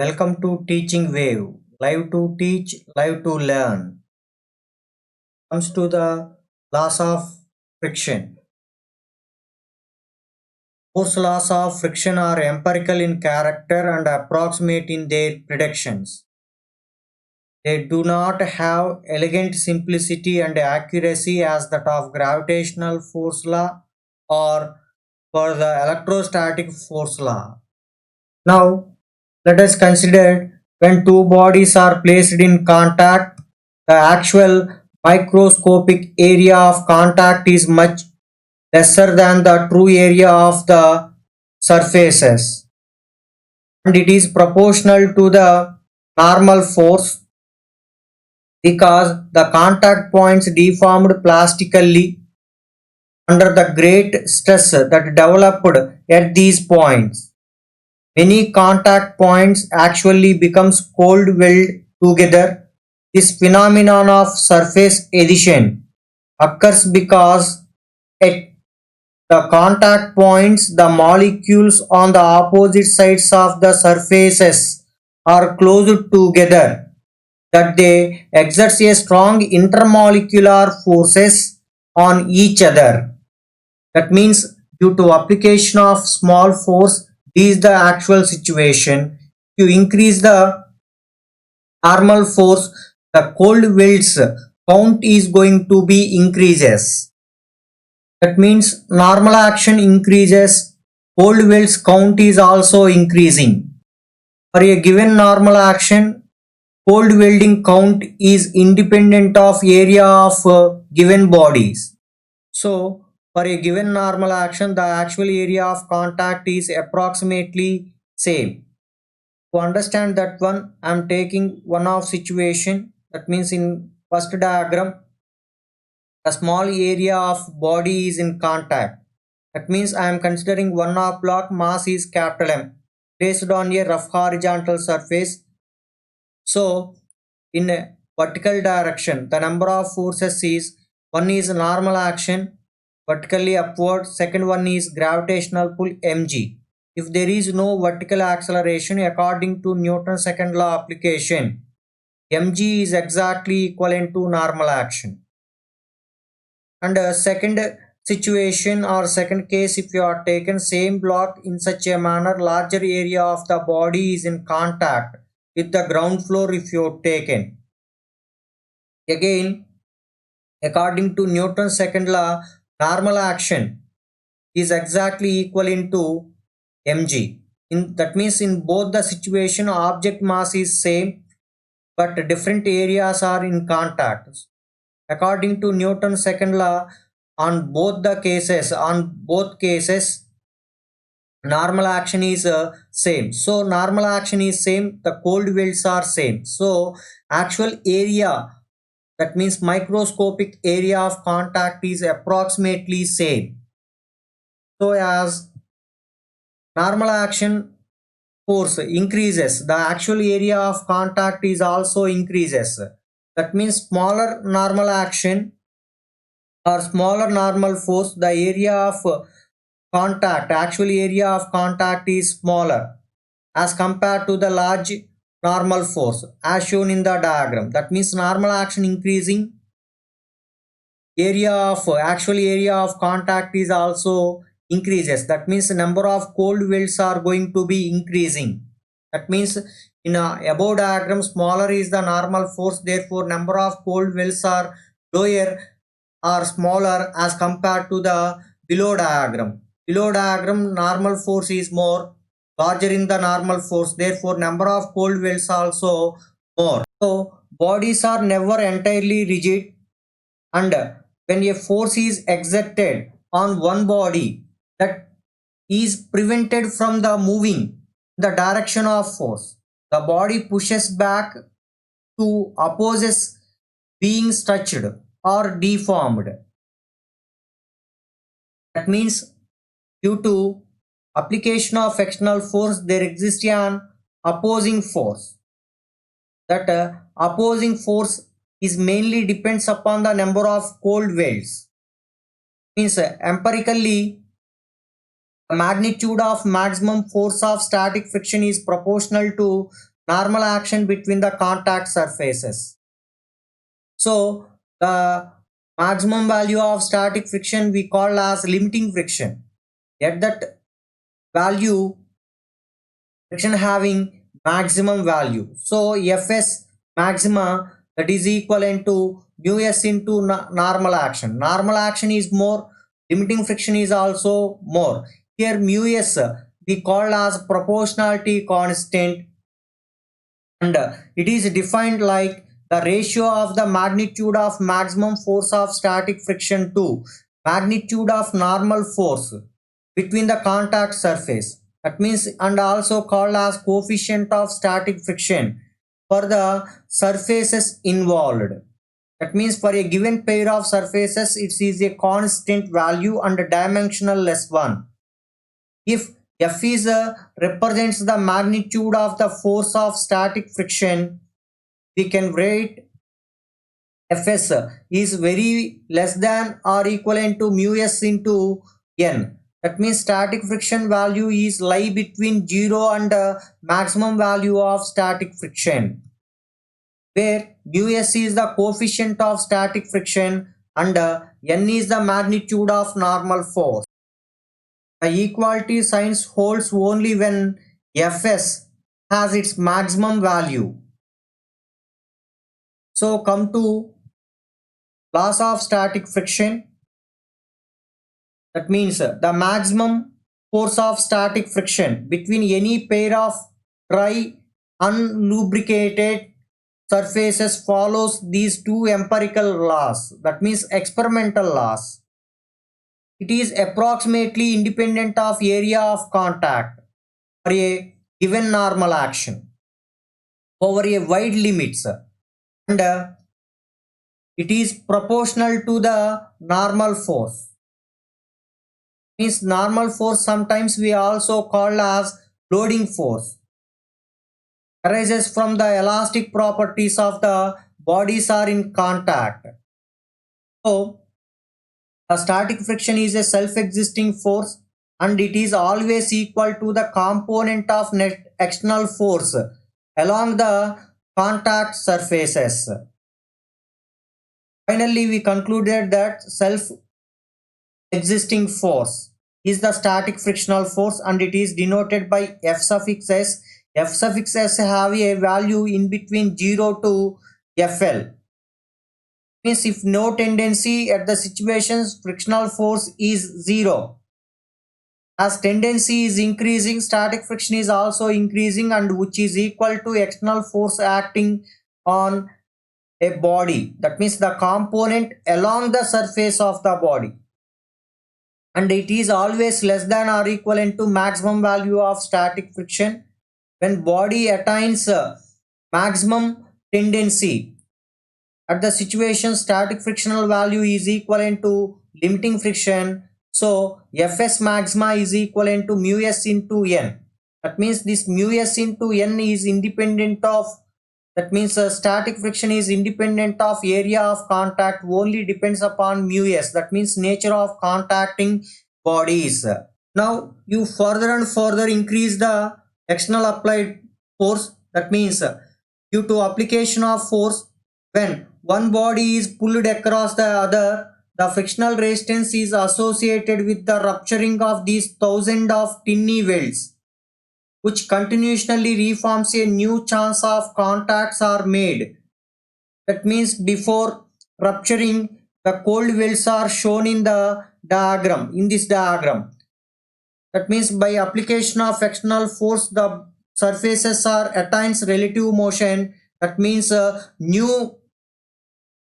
Welcome to Teaching Wave. Live to teach, live to learn. Comes to the laws of friction. Force laws of friction are empirical in character and approximate in their predictions. They do not have elegant simplicity and accuracy as that of gravitational force law or for the electrostatic force law. Now, let us consider when two bodies are placed in contact, the actual microscopic area of contact is much lesser than the true area of the surfaces, and it is proportional to the normal force because the contact points deformed plastically under the great stress that developed at these points. Many contact points actually becomes cold weld together. This phenomenon of surface adhesion occurs because at the contact points the molecules on the opposite sides of the surfaces are close together that they exert a strong intermolecular forces on each other. That means due to application of small force, this is the actual situation. To increase the normal force, the cold welds count is going to be increases. That means normal action increases, cold welds count is also increasing. For a given normal action, cold welding count is independent of area of given bodies. So, for a given normal action, the actual area of contact is approximately same. To understand that one, I am taking one of situation. That means in first diagram, a small area of body is in contact. That means I am considering one of block mass is capital M placed on a rough horizontal surface. So, in a vertical direction, the number of forces is one is normal action vertically upward, second one is gravitational pull mg. If there is no vertical acceleration according to Newton's second law application, mg is exactly equivalent to normal action. And second situation or second case, if you are taken same block in such a manner, larger area of the body is in contact with the ground floor if you taken. Again, according to Newton's second law, normal action is exactly equal into mg. That means in both the situation, object mass is same, but different areas are in contact. According to Newton's second law, on both cases, normal action is same. So normal action is same. The cold welds are same. So actual area, that means microscopic area of contact is approximately same. So as normal action force increases, the actual area of contact is also increases. That means smaller normal action or smaller normal force, the area of contact, actual area of contact is smaller as compared to the large normal force as shown in the diagram. That means normal action increasing, area of actual area of contact is also increases. That means the number of cold welds are going to be increasing. That means in a above diagram, smaller is the normal force, therefore number of cold welds are lower or smaller as compared to the below diagram. Below diagram, normal force is more, larger in the normal force, therefore number of cold welds also more. So bodies are never entirely rigid, and when a force is exerted on one body, that is prevented from the moving the direction of force, the body pushes back to opposes being stretched or deformed. That means due to application of external force, there exists an opposing force. That opposing force is mainly depends upon the number of cold welds. Means empirically The magnitude of maximum force of static friction is proportional to normal action between the contact surfaces. So the maximum value of static friction we call as limiting friction. At that value, friction having maximum value. So Fs maxima, that is equivalent to mu s into normal action. Normal action is more, limiting friction is also more. Here mu s we call as proportionality constant, and it is defined like the ratio of the magnitude of maximum force of static friction to magnitude of normal force between the contact surface. That means, and also called as coefficient of static friction for the surfaces involved. That means for a given pair of surfaces it is a constant value and dimensionless one. If F is represents the magnitude of the force of static friction, we can write Fs is very less than or equivalent to mu s into n. That means static friction value is lie between 0 and maximum value of static friction, where mu s is the coefficient of static friction and n is the magnitude of normal force. The equality sign holds only when Fs has its maximum value. So come to laws of static friction. That means the maximum force of static friction between any pair of dry unlubricated surfaces follows these two empirical laws. That means experimental laws. It is approximately independent of area of contact for a given normal action over a wide limits, and it is proportional to the normal force. Means normal force sometimes we also call as loading force, arises from the elastic properties of the bodies are in contact. So a static friction is a self-existing force and it is always equal to the component of net external force along the contact surfaces. Finally, we concluded that self-existing force is the static frictional force and it is denoted by F suffix s. F suffix s have a value in between 0 to Fl. Means if no tendency at the situations, frictional force is 0. As tendency is increasing, static friction is also increasing, and which is equal to external force acting on a body. That means the component along the surface of the body. And it is always less than or equivalent to maximum value of static friction when body attains maximum tendency. At the situation, static frictional value is equivalent to limiting friction. So Fs maxima is equivalent to mu s into n. That means this mu s into n is independent of, that means static friction is independent of area of contact, only depends upon mu s. That means nature of contacting bodies. Now you further and further increase the external applied force. That means due to application of force, when one body is pulled across the other, the frictional resistance is associated with the rupturing of these thousands of tiny welds, which continuously reforms a new chance of contacts are made. That means before rupturing, the cold welds are shown in the diagram, in this diagram. That means by application of external force, the surfaces are attains relative motion. That means new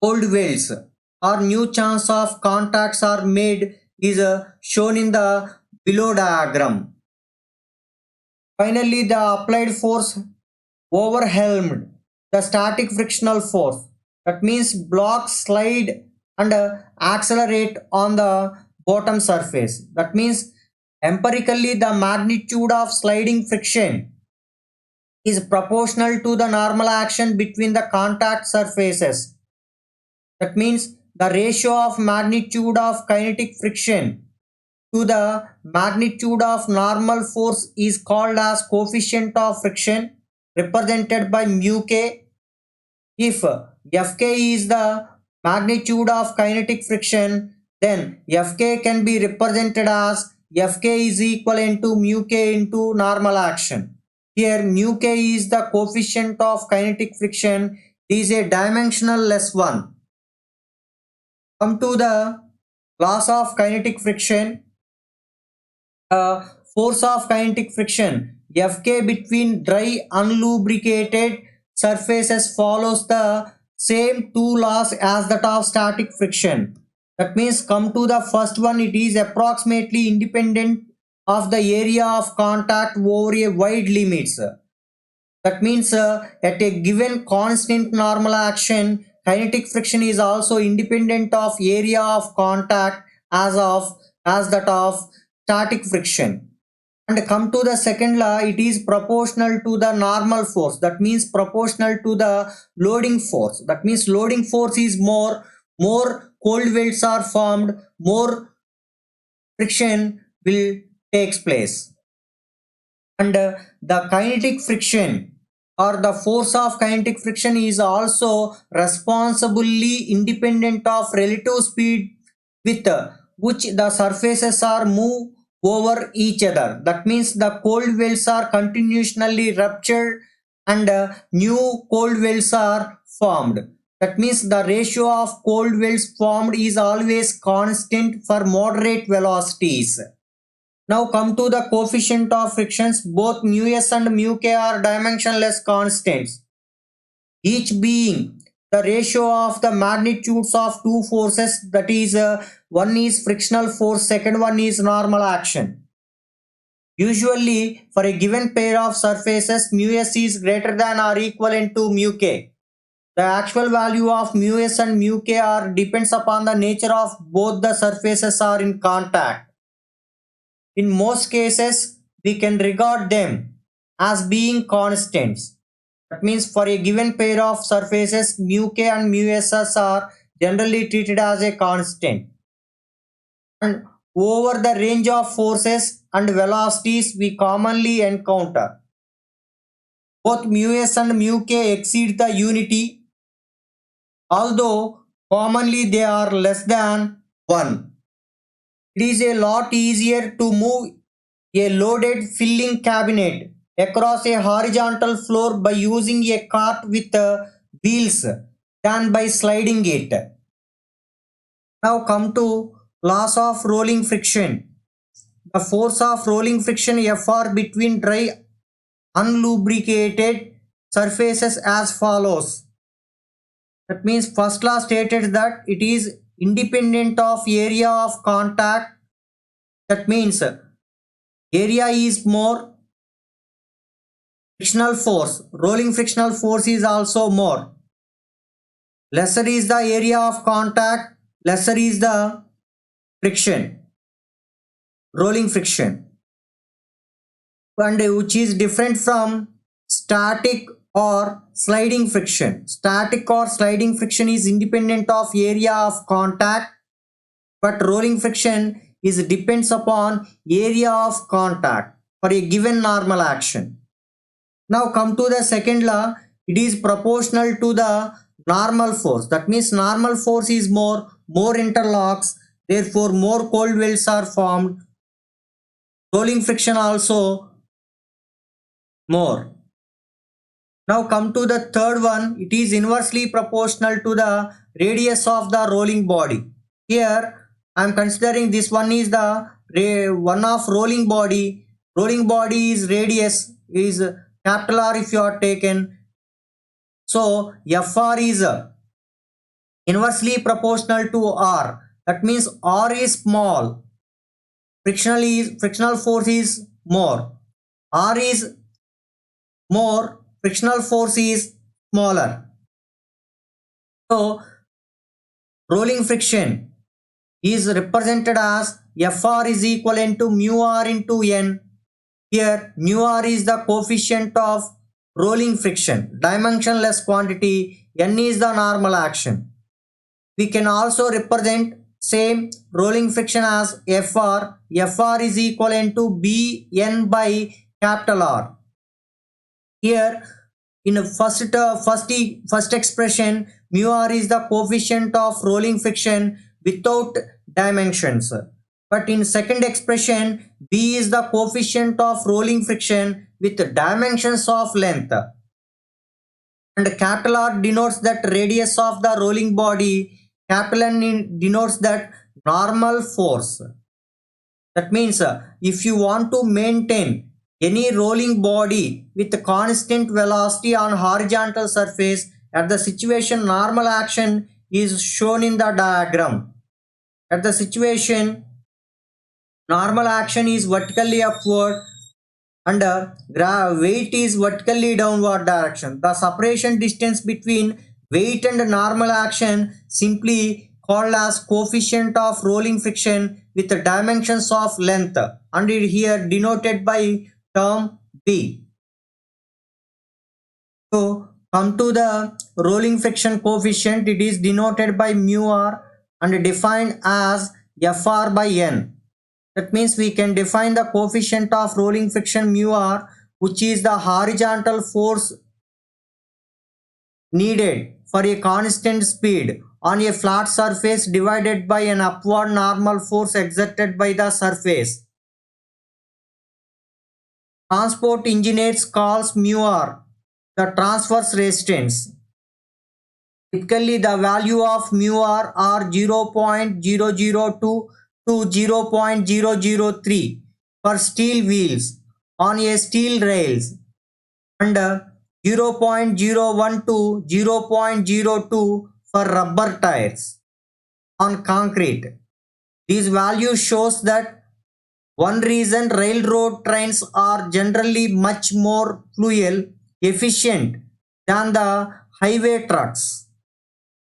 cold welds or new chance of contacts are made is shown in the below diagram. Finally, the applied force overwhelmed the static frictional force. That means block, slide and accelerate on the bottom surface. That means empirically the magnitude of sliding friction is proportional to the normal action between the contact surfaces. That means the ratio of magnitude of kinetic friction to the magnitude of normal force is called as coefficient of friction, represented by mu k. If Fk is the magnitude of kinetic friction, then Fk can be represented as Fk is equivalent to mu k into normal action. Here mu k is the coefficient of kinetic friction. It is a dimensionless one. Come to the laws of kinetic friction. Force of kinetic friction Fk between dry unlubricated surfaces follows the same two laws as that of static friction. That means, come to the first one, it is approximately independent of the area of contact over a wide limits. That means at a given constant normal action, kinetic friction is also independent of area of contact as that of static friction. And come to the second law, it is proportional to the normal force. That means proportional to the loading force. That means loading force is more cold welds are formed, more friction will takes place. And the kinetic friction or the force of kinetic friction is also responsibly independent of relative speed with which the surfaces are move over each other. That means the cold welds are continuously ruptured and new cold welds are formed. That means the ratio of cold welds formed is always constant for moderate velocities. Now come to the coefficient of frictions. Both mu s and mu k are dimensionless constants, each being the ratio of the magnitudes of two forces. That is, one is frictional force, second one is normal action. Usually, for a given pair of surfaces, mu s is greater than or equivalent to mu k. The actual value of mu s and mu k are depends upon the nature of both the surfaces are in contact. In most cases, we can regard them as being constants. That means for a given pair of surfaces, mu k and mu s are generally treated as a constant. And over the range of forces and velocities we commonly encounter, both mu s and mu k exceed the unity, although commonly they are less than 1. It is a lot easier to move a loaded filling cabinet across a horizontal floor by using a cart with wheels than by sliding it. Now come to laws of rolling friction. The force of rolling friction Fr between dry unlubricated surfaces as follows. That means first law stated that it is independent of area of contact. That means area is more, frictional force, rolling frictional force is also more. Lesser is the area of contact, lesser is the friction, rolling friction, and which is different from static or sliding friction. Static or sliding friction is independent of area of contact, but rolling friction is depends upon area of contact for a given normal action. Now come to the second law. It is proportional to the normal force. That means normal force is more interlocks, therefore more cold welds are formed. Rolling friction also more. Now come to the third one. It is inversely proportional to the radius of the rolling body. Here I am considering this one is the one of rolling body. Rolling body is radius is capital R if you are taken. So Fr is inversely proportional to R. That means R is small. Frictional force is more. R is more. Frictional force is smaller. So rolling friction is represented as Fr is equivalent to mu R into N. Here mu R is the coefficient of rolling friction, dimensionless quantity. N is the normal action. We can also represent same rolling friction as Fr. Fr is equivalent to Bn by capital R. Here in the first expression, mu r is the coefficient of rolling friction without dimensions. But in second expression, B is the coefficient of rolling friction with dimensions of length. And capital R denotes that radius of the rolling body. Capital N denotes that normal force. That means if you want to maintain any rolling body with constant velocity on horizontal surface, at the situation normal action is shown in the diagram. At the situation normal action is vertically upward and weight is vertically downward direction. The separation distance between weight and normal action simply called as coefficient of rolling friction with the dimensions of length, and it here denoted by term B. So come to the rolling friction coefficient, it is denoted by mu r and defined as Fr by N. That means we can define the coefficient of rolling friction mu r, which is the horizontal force needed for a constant speed on a flat surface divided by an upward normal force exerted by the surface. Transport engineers calls mu r the transverse resistance. Typically the value of mu r are 0.002 to 0.003 for steel wheels on a steel rails and 0.01 to 0.02 for rubber tires on concrete. These values shows that one reason railroad trains are generally much more fuel efficient than the highway trucks.